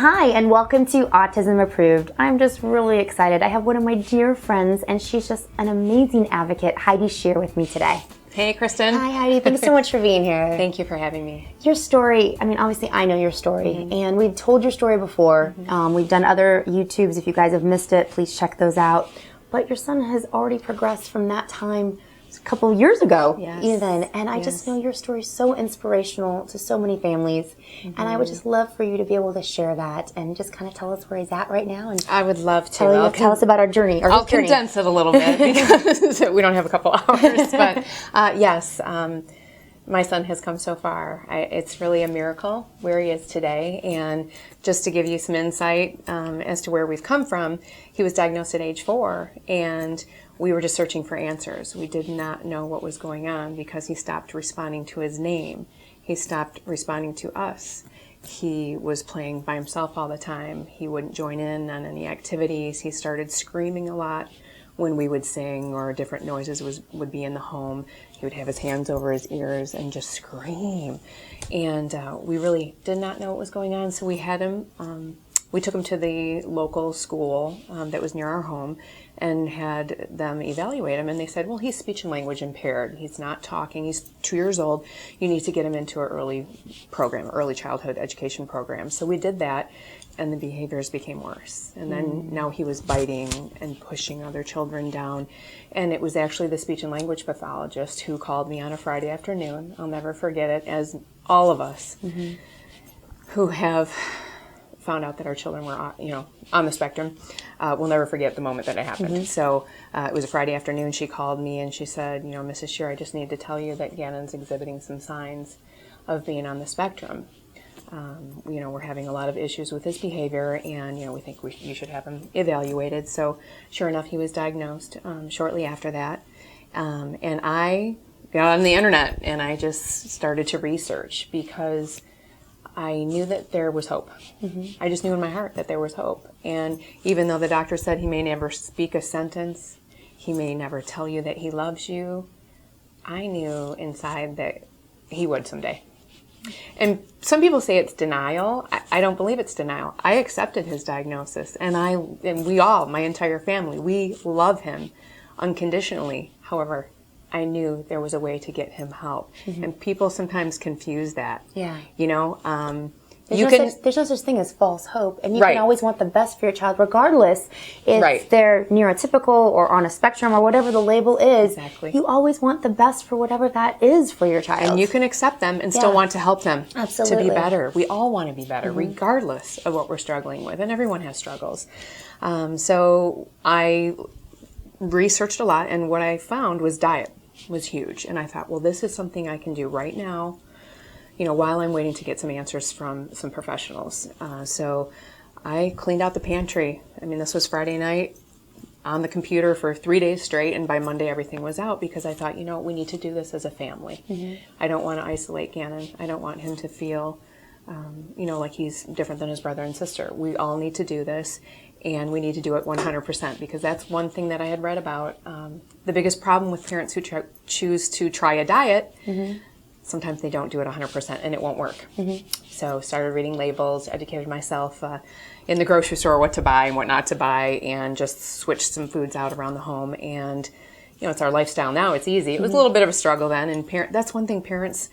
Hi, and welcome to Autism Approved. I'm just really excited. I have one of my dear friends, and she's just an amazing advocate, Heidi Scheer, with me today. Hey, Kristin. Hi, Heidi. Thanks so much for being here. Thank you for having me. Your story, I mean, obviously I know your story, and we've told your story before. We've done other YouTubes. If you guys have missed it, please check those out. But your son has already progressed from that time a couple of years ago, even. And I just know your story is so inspirational to so many families. And I would just love for you to be able to share that and just kind of tell us where he's at right now. And I would love to. Tell us about our journey. I'll condense it a little bit because we don't have a couple hours. But yes, my son has come so far. It's really a miracle where he is today. And just to give you some insight as to where we've come from, he was diagnosed at age 4, and we were just searching for answers. We did not know what was going on because he stopped responding to his name. He stopped responding to us. He was playing by himself all the time. He wouldn't join in on any activities. He started screaming a lot when we would sing or different noises would be in the home. He would have his hands over his ears and just scream. And we really did not know what was going on, so we had him, we took him to the local school that was near our home and had them evaluate him. And they said, well, he's speech and language impaired. He's not talking. He's 2 years old. You need to get him into an early program, early childhood education program. So we did that, and the behaviors became worse. And then now he was biting and pushing other children down. And it was actually the speech and language pathologist who called me on a Friday afternoon. I'll never forget it, as all of us who have found out that our children were, on the spectrum. We'll never forget the moment that it happened. So it was a Friday afternoon. She called me and she said, Mrs. Scheer, I just need to tell you that Gannon's exhibiting some signs of being on the spectrum. We're having a lot of issues with his behavior, and, we think you should have him evaluated. So sure enough, he was diagnosed shortly after that. And I got on the internet and I just started to research because I knew that there was hope. I just knew in my heart that there was hope. And even though the doctor said he may never speak a sentence, he may never tell you that he loves you, I knew inside that he would someday. And some people say it's denial. I don't believe it's denial. I accepted his diagnosis, and we all, my entire family, we love him unconditionally. However, I knew there was a way to get him help. And people sometimes confuse that. Yeah. There's no such thing as false hope. And you can always want the best for your child, regardless if they're neurotypical or on a spectrum or whatever the label is. Exactly. You always want the best for whatever that is for your child. And you can accept them and still want to help them to be better. We all want to be better, regardless of what we're struggling with. And everyone has struggles. So I researched a lot, and what I found was diet was huge. And I thought, well, this is something I can do right now, while I'm waiting to get some answers from some professionals. So I cleaned out the pantry. This was Friday night on the computer for 3 days straight, and by Monday everything was out because I thought, we need to do this as a family. I don't want to isolate Gannon. I don't want him to feel, like he's different than his brother and sister. We all need to do this. And we need to do it 100% because that's one thing that I had read about. The biggest problem with parents who choose to try a diet, sometimes they don't do it 100% and it won't work. So started reading labels, educated myself in the grocery store what to buy and what not to buy, and just switched some foods out around the home. And, it's our lifestyle now. It's easy. It was a little bit of a struggle then. And that's one thing parents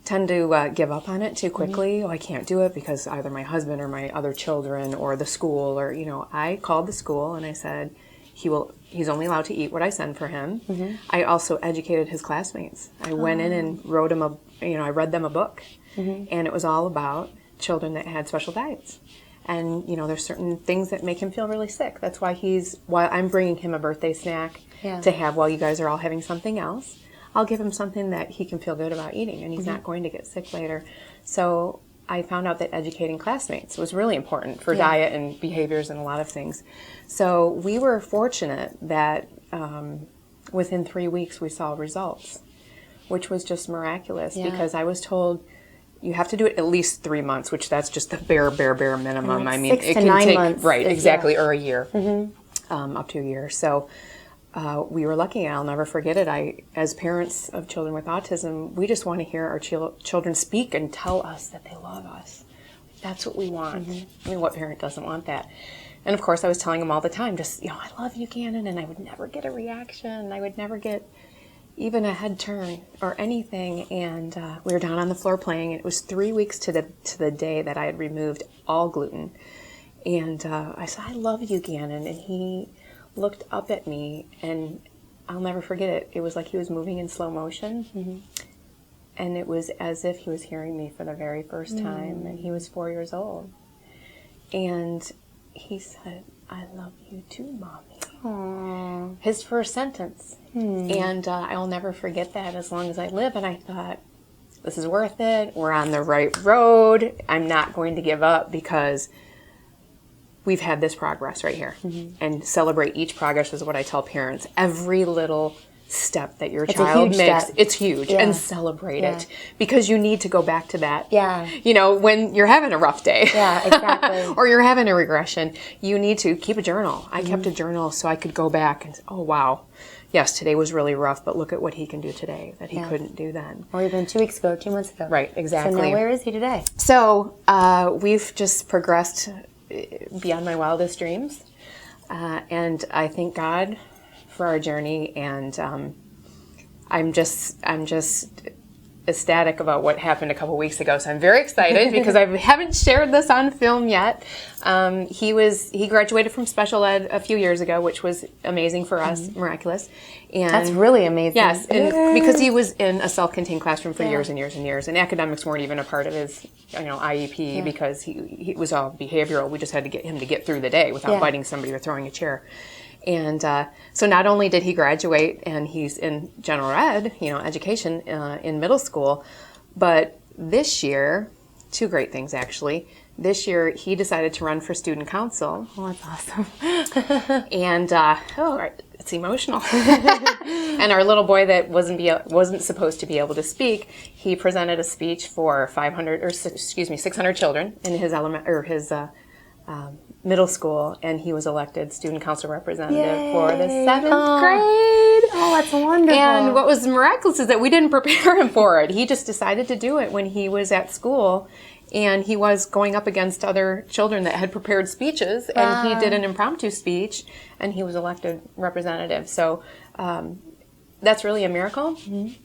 tend to give up on it too quickly. Oh, I can't do it because either my husband or my other children or the school or, I called the school and I said, he's only allowed to eat what I send for him. I also educated his classmates. I went in and wrote him I read them a book, and it was all about children that had special diets. And, there's certain things that make him feel really sick. That's why while I'm bringing him a birthday snack to have while you guys are all having something else, I'll give him something that he can feel good about eating, and he's not going to get sick later. So I found out that educating classmates was really important for diet and behaviors and a lot of things. So we were fortunate that within 3 weeks we saw results, which was just miraculous because I was told you have to do it at least 3 months, which that's just the bare minimum. Like 6 to 9 months. Right, exactly, or a year, up to a year. So we were lucky, and I'll never forget it. As parents of children with autism, we just want to hear our children speak and tell us that they love us. That's what we want. I mean, what parent doesn't want that? And of course, I was telling him all the time, just, I love you, Gannon, and I would never get a reaction. I would never get even a head turn or anything. And we were down on the floor playing, and it was 3 weeks to the day that I had removed all gluten. And I said, I love you, Gannon. And he looked up at me, and I'll never forget it. It was like he was moving in slow motion. And it was as if he was hearing me for the very first time. And he was 4 years old. And he said, I love you too, Mommy. Aww. His first sentence. And I'll never forget that as long as I live. And I thought, this is worth it. We're on the right road. I'm not going to give up because we've had this progress right here. And celebrate each progress is what I tell parents. Every little step that your child makes, it's huge, and celebrate it, because you need to go back to that. When you're having a rough day, exactly. or you're having a regression, you need to keep a journal. I kept a journal so I could go back and say, oh wow, yes, today was really rough, but look at what he can do today that he couldn't do then. Or even 2 weeks ago, 2 months ago. Right, exactly. So now where is he today? So we've just progressed beyond my wildest dreams, and I thank God for our journey, and I'm just ecstatic about what happened a couple weeks ago. So I'm very excited because I haven't shared this on film yet. He graduated from special ed a few years ago, which was amazing for us, miraculous. And that's really amazing. Yes, and because he was in a self-contained classroom for years and years and years, and academics weren't even a part of his IEP because he was all behavioral. We just had to get him to get through the day without biting somebody or throwing a chair. And so not only did he graduate and he's in general ed, education in middle school, but this year, two great things actually. This year he decided to run for student council. Oh, that's awesome. And it's emotional. And our little boy that wasn't supposed to be able to speak, he presented a speech for 600 children in his middle school, and he was elected student council representative for the 7th grade. Oh, that's wonderful. And what was miraculous is that we didn't prepare him for it. He just decided to do it when he was at school, and he was going up against other children that had prepared speeches, and he did an impromptu speech, and he was elected representative. So that's really a miracle,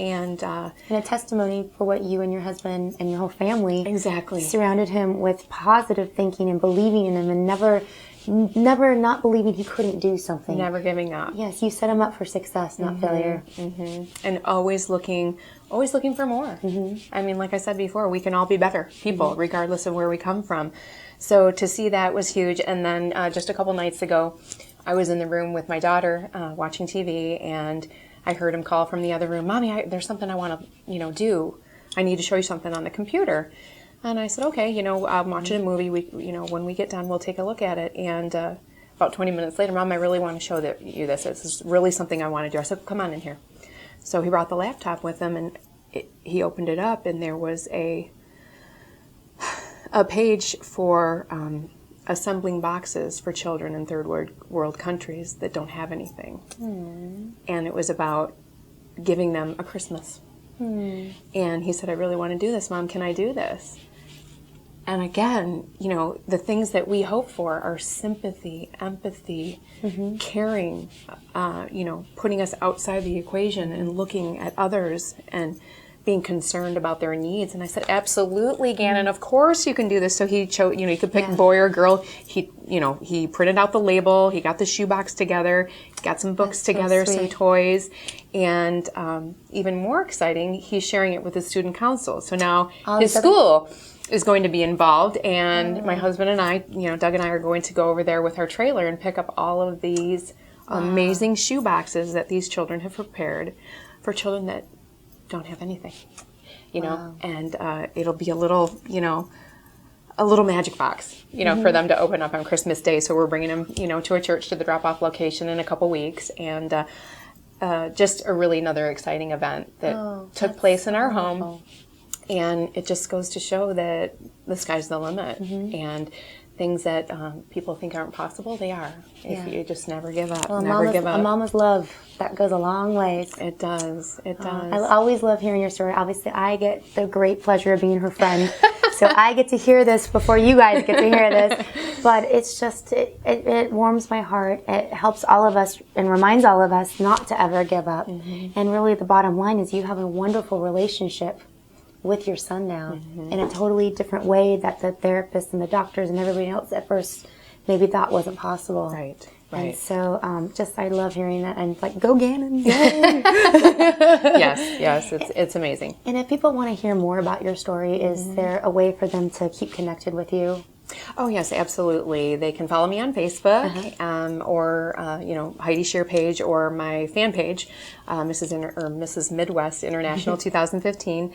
and a testimony for what you and your husband and your whole family exactly surrounded him with positive thinking and believing in him, and never not believing he couldn't do something. Never giving up. Yes, you set him up for success, not failure. And always looking for more. I mean, like I said before, we can all be better people, regardless of where we come from. So to see that was huge. And then just a couple nights ago, I was in the room with my daughter watching TV, and I heard him call from the other room, Mommy, there's something I want to, do. I need to show you something on the computer. And I said, okay, I'm watching a movie. When we get done, we'll take a look at it. And about 20 minutes later, Mom, I really want to show you this. This is really something I want to do. I said, come on in here. So he brought the laptop with him, and he opened it up, and there was a page for assembling boxes for children in third world countries that don't have anything. And it was about giving them a Christmas. And he said, I really want to do this, Mom. Can I do this? And again, the things that we hope for are sympathy, empathy, caring, putting us outside the equation and looking at others and being concerned about their needs. And I said, absolutely, Gannon, of course you can do this. So he chose, you could pick boy or girl. He printed out the label, he got the shoebox together, got some books together, some toys, and even more exciting, he's sharing it with his student council. So now his school is going to be involved, and my husband and I, Doug and I are going to go over there with our trailer and pick up all of these amazing shoe boxes that these children have prepared for children that don't have anything, and it'll be a little magic box, for them to open up on Christmas Day. So we're bringing them, to a church, to the drop-off location in a couple weeks, and just a really another exciting event that took place in our home. And it just goes to show that the sky's the limit, and things that people think aren't possible, they are. If you just never give up, Well, never give up. A mama's love, that goes a long ways. It does. It does. I always love hearing your story. Obviously, I get the great pleasure of being her friend. So I get to hear this before you guys get to hear this. But it's just, it warms my heart. It helps all of us and reminds all of us not to ever give up. And really the bottom line is you have a wonderful relationship with your son now in a totally different way that the therapists and the doctors and everybody else at first maybe thought wasn't possible. Right. And so I love hearing that. And it's like, go Gannon, yay! Yes, it's amazing. And if people want to hear more about your story, is there a way for them to keep connected with you? Oh yes, absolutely. They can follow me on Facebook, or Heidi Scheer page, or my fan page, Mrs. Midwest International 2015,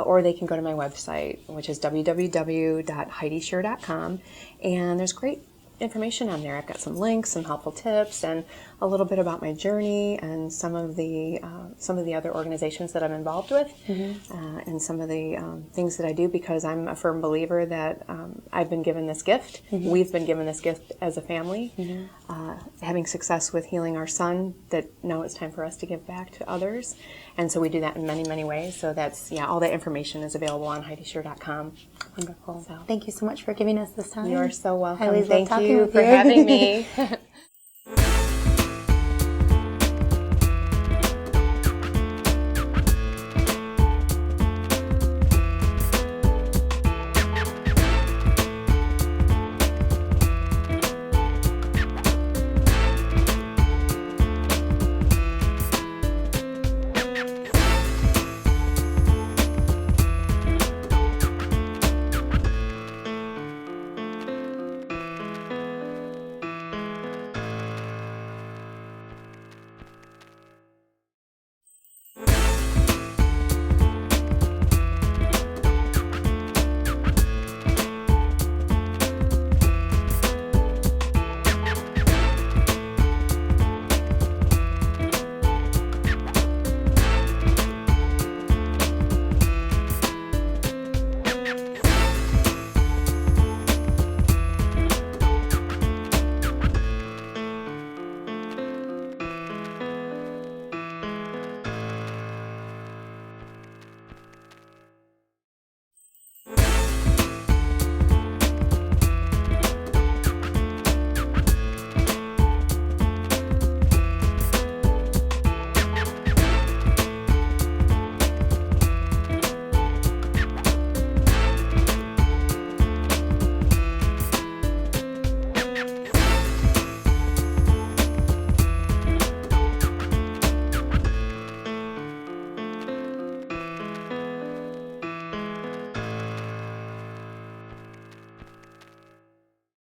or they can go to my website, which is www.heidisheer.com, and there's great information on there. I've got some links, some helpful tips, and a little bit about my journey and some of the other organizations that I'm involved with, and some of the things that I do, because I'm a firm believer that I've been given this gift. We've been given this gift as a family, having success with healing our son, that now it's time for us to give back to others. And so we do that in many, many ways. So that's, all that information is available on HeidiScheer.com. Wonderful. So, thank you so much for giving us this time. You're so welcome. I always love Thank talking you with for you. having me.